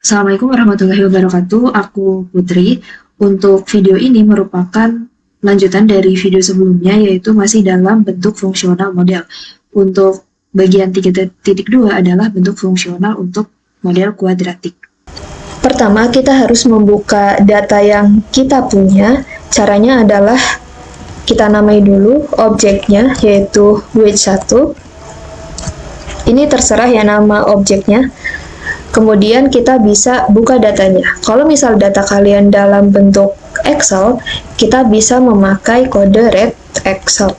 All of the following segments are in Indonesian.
Assalamualaikum warahmatullahi wabarakatuh. Aku Putri. Untuk video ini merupakan lanjutan dari video sebelumnya, yaitu masih dalam bentuk fungsional model. Untuk bagian 3.2 adalah bentuk fungsional untuk model kuadratik. Pertama, kita harus membuka data yang kita punya. Caranya adalah kita namai dulu objeknya, yaitu weight1. Ini terserah ya nama objeknya. Kemudian kita bisa buka datanya. Kalau misal data kalian dalam bentuk Excel, kita bisa memakai kode read Excel.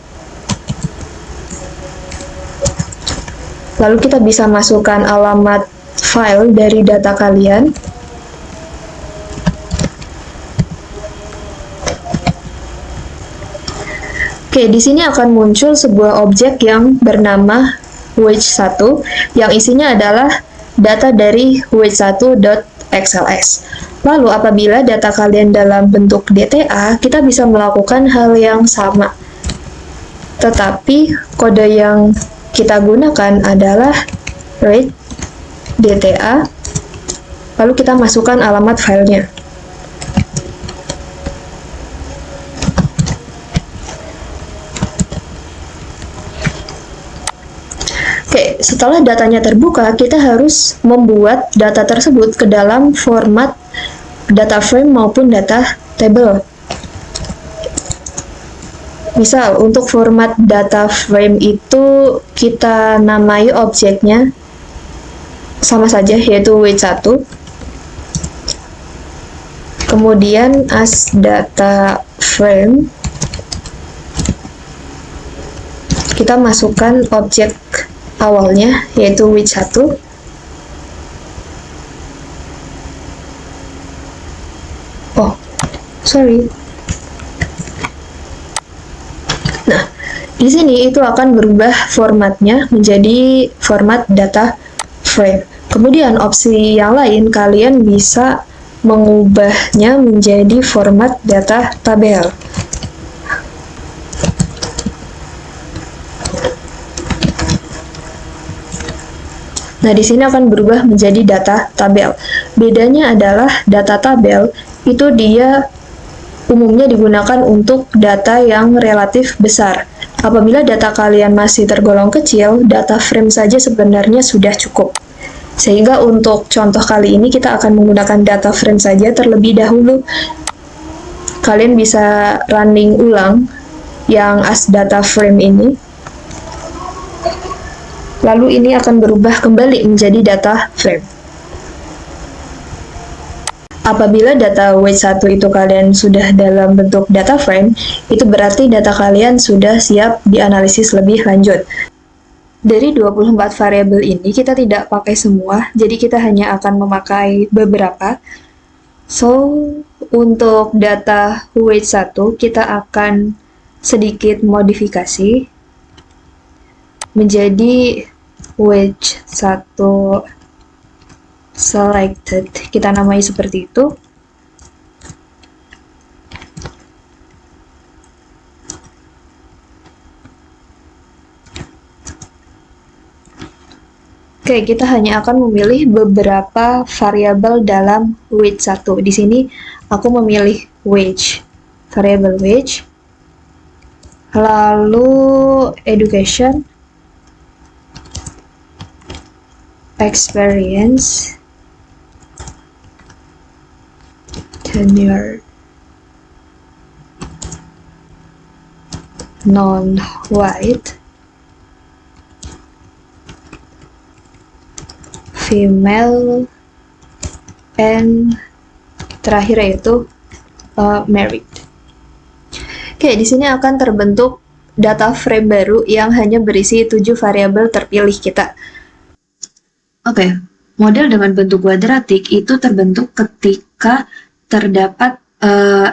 Lalu kita bisa masukkan alamat file dari data kalian. Oke, di sini akan muncul sebuah objek yang bernama weight1 yang isinya adalah data dari weight1.xls. Lalu apabila data kalian dalam bentuk DTA, kita bisa melakukan hal yang sama. Tetapi kode yang kita gunakan adalah read DTA, lalu kita masukkan alamat filenya. Oke, setelah datanya terbuka, kita harus membuat data tersebut ke dalam format data frame maupun data table. Misal, untuk format data frame itu kita namai objeknya sama saja, yaitu weight1. Kemudian as data frame, kita masukkan objek awalnya, yaitu weight1. Oh, sorry. Nah, di sini itu akan berubah formatnya menjadi format data frame. Kemudian opsi yang lain, kalian bisa mengubahnya menjadi format data tabel. Nah, di sini akan berubah menjadi data tabel. Bedanya adalah data tabel itu dia umumnya digunakan untuk data yang relatif besar. Apabila data kalian masih tergolong kecil, data frame saja sebenarnya sudah cukup. Sehingga untuk contoh kali ini kita akan menggunakan data frame saja terlebih dahulu. Kalian bisa running ulang yang as data frame ini. Lalu ini akan berubah kembali menjadi data frame. Apabila data weight1 itu kalian sudah dalam bentuk data frame, itu berarti data kalian sudah siap dianalisis lebih lanjut. Dari 24 variabel ini kita tidak pakai semua, jadi kita hanya akan memakai beberapa. So, untuk data weight1 kita akan sedikit modifikasi menjadi weight1 selected, kita namai seperti itu. Oke, kita hanya akan memilih beberapa variabel dalam weight1. Di sini aku memilih wage, variabel wage, lalu education, experience, tenure, non-white, female, and terakhir yaitu married. Oke, di sini akan terbentuk data frame baru yang hanya berisi 7 variabel terpilih kita. Oke, model dengan bentuk kuadratik itu terbentuk ketika terdapat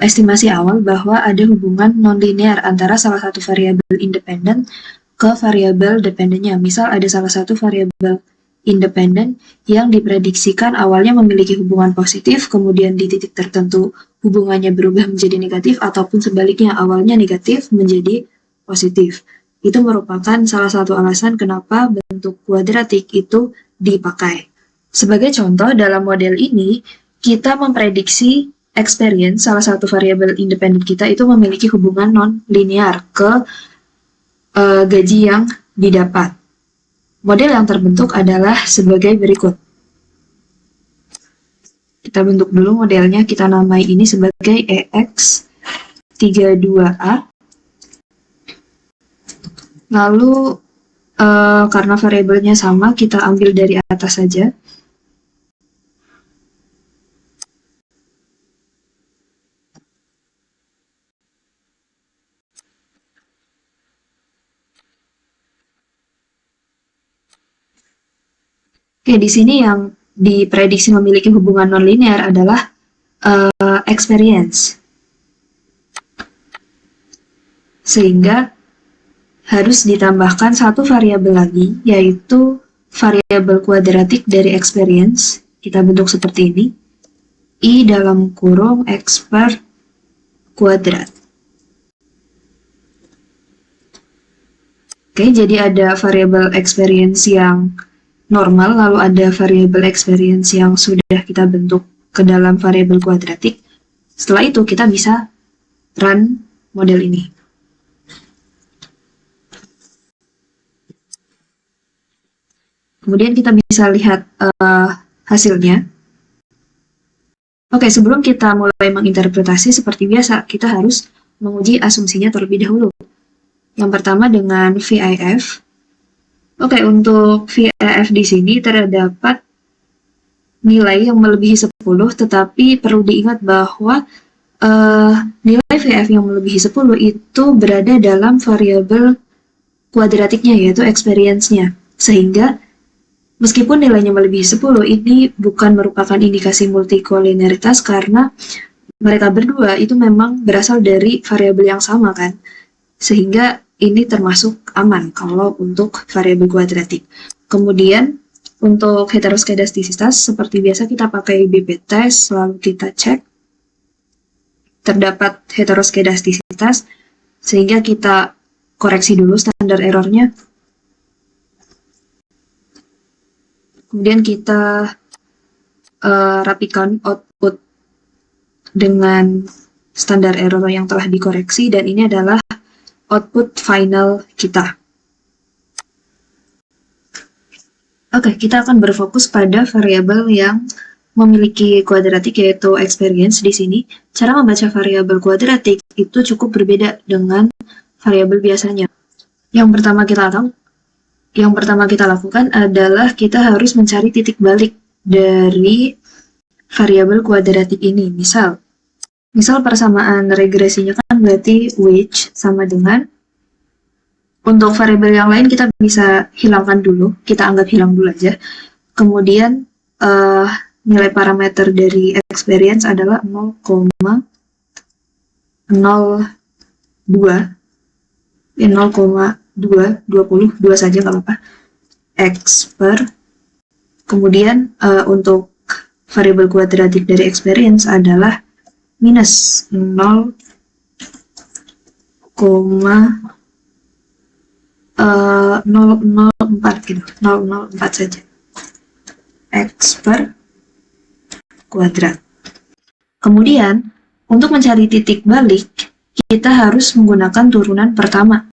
estimasi awal bahwa ada hubungan nonlinear antara salah satu variabel independen ke variabel dependennya. Misal ada salah satu variabel independen yang diprediksikan awalnya memiliki hubungan positif, kemudian di titik tertentu hubungannya berubah menjadi negatif, ataupun sebaliknya awalnya negatif menjadi positif. Itu merupakan salah satu alasan kenapa bentuk kuadratik itu dipakai. Sebagai contoh, dalam model ini, kita memprediksi experience, salah satu variabel independen kita itu memiliki hubungan non-linear ke gaji yang didapat. Model yang terbentuk adalah sebagai berikut. Kita bentuk dulu modelnya, kita namai ini sebagai EX32A. Lalu, karena variabelnya sama, kita ambil dari atas saja. Oke, di sini yang diprediksi memiliki hubungan nonlinear adalah experience. Sehingga harus ditambahkan satu variabel lagi, yaitu variabel kuadratik dari experience. Kita bentuk seperti ini. I dalam kurung X per kuadrat. Oke, jadi ada variabel experience yang normal, lalu ada variabel experience yang sudah kita bentuk ke dalam variabel kuadratik. Setelah itu kita bisa run model ini. Kemudian kita bisa lihat hasilnya. Oke, sebelum kita mulai menginterpretasi seperti biasa, kita harus menguji asumsinya terlebih dahulu. Yang pertama dengan VIF. Oke, untuk VIF di sini terdapat nilai yang melebihi 10, tetapi perlu diingat bahwa nilai VIF yang melebihi 10 itu berada dalam variabel kuadratiknya, yaitu experience-nya. Sehingga, meskipun nilainya melebihi 10, ini bukan merupakan indikasi multikolinearitas karena mereka berdua itu memang berasal dari variabel yang sama kan. Sehingga ini termasuk aman kalau untuk variabel kuadratik. Kemudian untuk heteroskedastisitas seperti biasa kita pakai BP test, lalu kita cek terdapat heteroskedastisitas sehingga kita koreksi dulu standar errornya. Kemudian kita rapikan output dengan standar error yang telah dikoreksi dan ini adalah output final kita. Oke, kita akan berfokus pada variabel yang memiliki kuadratik yaitu experience di sini. Cara membaca variabel kuadratik itu cukup berbeda dengan variabel biasanya. Yang pertama kita lakukan adalah kita harus mencari titik balik dari variabel kuadratik ini. Misal persamaan regresinya kan berarti which sama dengan, untuk variabel yang lain kita bisa hilangkan dulu, kita anggap hilang dulu aja. Kemudian nilai parameter dari experience adalah 0,02, 0,2 saja nggak apa-apa, X per, kemudian untuk variabel kuadratik dari experience adalah minus 0,004 gitu, 004 saja, X per kuadrat. Kemudian, untuk mencari titik balik, kita harus menggunakan turunan pertama.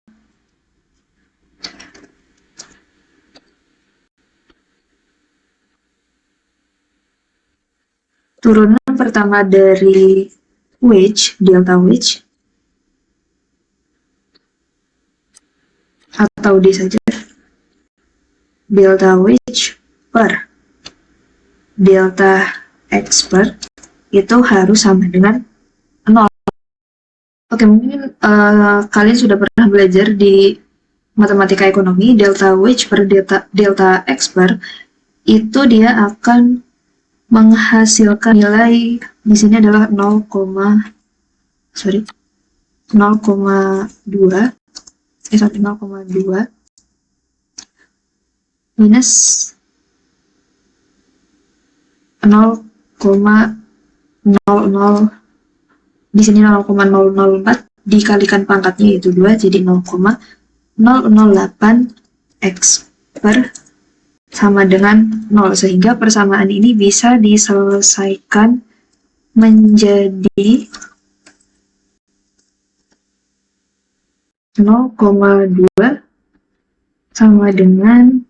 Turunan pertama dari which, delta which, atau D saja, delta which per delta X per itu harus sama dengan 0. Oke, mungkin kalian sudah pernah belajar di matematika ekonomi, delta which per delta X per itu dia akan menghasilkan nilai di sini adalah 0,2 minus 0,00, di sini 0,004 dikalikan pangkatnya yaitu 2, jadi 0,008 X per sama dengan 0, sehingga persamaan ini bisa diselesaikan menjadi 0,2 sama dengan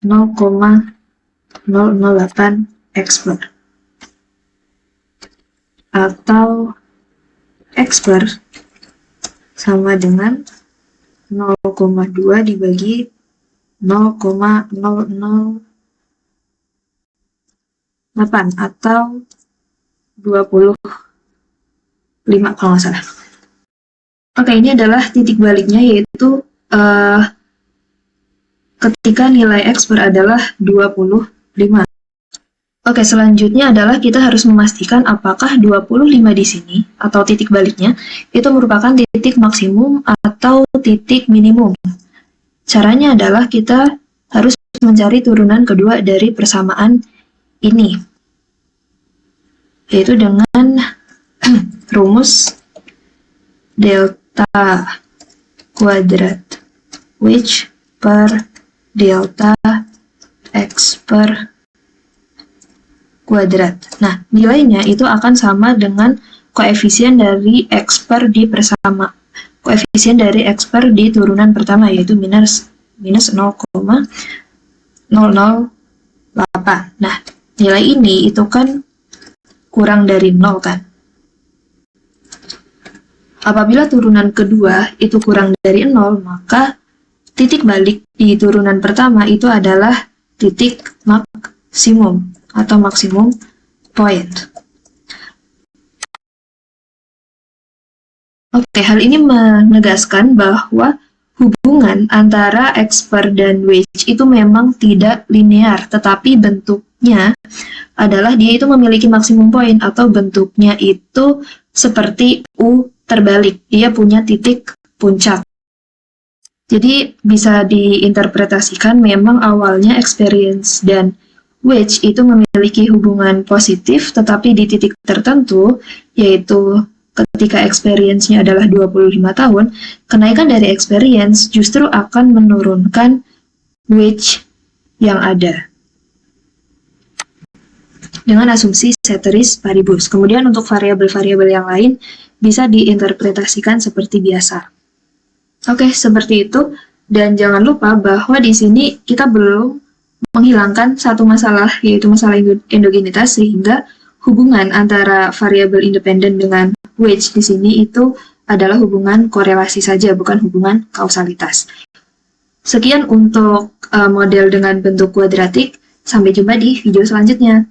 0,008 x bar, atau x bar sama dengan 0,2 dibagi 0,008 atau 25 kalau nggak salah. Oke, ini adalah titik baliknya, yaitu ketika nilai x bar adalah 25. Oke, selanjutnya adalah kita harus memastikan apakah 25 di sini, atau titik baliknya, itu merupakan titik maksimum atau titik minimum. Caranya adalah kita harus mencari turunan kedua dari persamaan ini, yaitu dengan rumus delta kuadrat which per delta x per kuadrat. Nah, nilainya itu akan sama dengan koefisien dari x per di persama. Koefisien dari x per di turunan pertama, yaitu minus 0,008. Nah, nilai ini itu kan kurang dari 0 kan. Apabila turunan kedua itu kurang dari 0, maka titik balik di turunan pertama itu adalah titik maksimum atau maksimum point. Oke, hal ini menegaskan bahwa hubungan antara x per dan wedge itu memang tidak linear, tetapi bentuknya adalah dia itu memiliki maksimum point, atau bentuknya itu seperti U terbalik, dia punya titik puncak. Jadi bisa diinterpretasikan memang awalnya experience dan wedge itu memiliki hubungan positif, tetapi di titik tertentu, yaitu ketika experience-nya adalah 25 tahun, kenaikan dari experience justru akan menurunkan wedge yang ada, dengan asumsi ceteris paribus. Kemudian untuk variabel-variabel yang lain bisa diinterpretasikan seperti biasa. Oke, seperti itu. Dan jangan lupa bahwa di sini kita belum menghilangkan satu masalah, yaitu masalah endogenitas, sehingga hubungan antara variabel independen dengan wedge di sini itu adalah hubungan korelasi saja, bukan hubungan kausalitas. Sekian untuk model dengan bentuk kuadratik. Sampai jumpa di video selanjutnya.